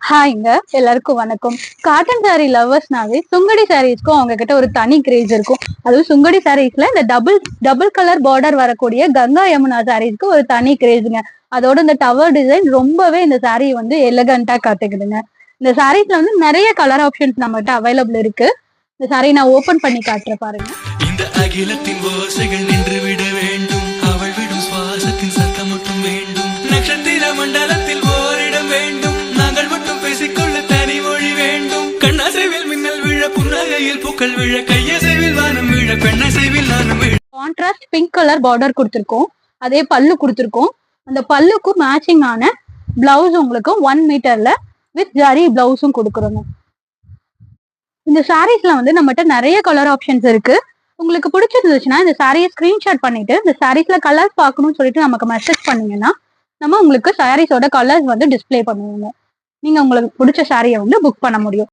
ஹாய்ங்க, எல்லாருக்கும் வணக்கம். காட்டன் சாரீ லவர்ஸ்னாவே சுங்கடி சாரீஸ்க்கும் அவங்க கிட்ட ஒரு தனி கிரேஸ் இருக்கும். அதுவும் சுங்கடி சாரீஸ்ல இந்த டபுள் கலர் பார்டர் வரக்கூடிய கங்கா யமுனா சாரீஸ்க்கு ஒரு தனி கிரேஸுங்க. அதோட இந்த டவர் டிசைன் ரொம்பவே இந்த சாரீ வந்து எலகண்டா காட்டுக்குதுங்க. இந்த சாரீஸ்ல வந்து நிறைய கலர் ஆப்ஷன்ஸ் நம்மகிட்ட அவைலபிள் இருக்கு. இந்த சாரீ நான் ஓபன் பண்ணி காட்டுறேன் பாருங்க. இந்த அகிலத்தின் ஓசைகள் நின்று விட வேண்டும், அவள் விடும் சுவாசத்தின் சத்தம் மட்டும் வேண்டும், நட்சத்திர மண்டலத்தில் ஓரிடம் வேண்டும், நாங்கள் மட்டும் பேசிக்கொள்ள தனி மொழி வேண்டும், கண்ணாசைவில் மின்னல் விழ, புன்னகையில் பூக்கள் விழ, கையசைவில் வானம் விழ, பெண்ணசைவில் நானும் விழ. கான்ட்ராஸ்ட் பிங்க் கலர் பார்டர் கொடுத்துருக்கோம். அதே பல்லு கொடுத்துருக்கோம். அந்த பல்லுக்கும் மேட்சிங் ஆன பிளவுஸ் உங்களுக்கு 1 மீட்டர்ல வித் ஜரி பிளவுஸும் கொடுக்குறோங்க. இந்த சாரீஸ்ல வந்து நம்மகிட்ட நிறைய கலர் ஆப்ஷன்ஸ் இருக்கு. உங்களுக்கு பிடிச்சிருந்துச்சுன்னா இந்த சாரியை ஸ்கிரீன்ஷாட் பண்ணிட்டு இந்த சாரீஸ்ல கலர்ஸ் பார்க்கணும்னு சொல்லிட்டு நமக்கு மெசேஜ் பண்ணீங்கன்னா நம்ம உங்களுக்கு சாரீஸோட கலர்ஸ் வந்து டிஸ்பிளே பண்ணுவோங்க. நீங்க உங்களுக்கு பிடிச்ச சாரியை வந்து புக் பண்ண முடியும்.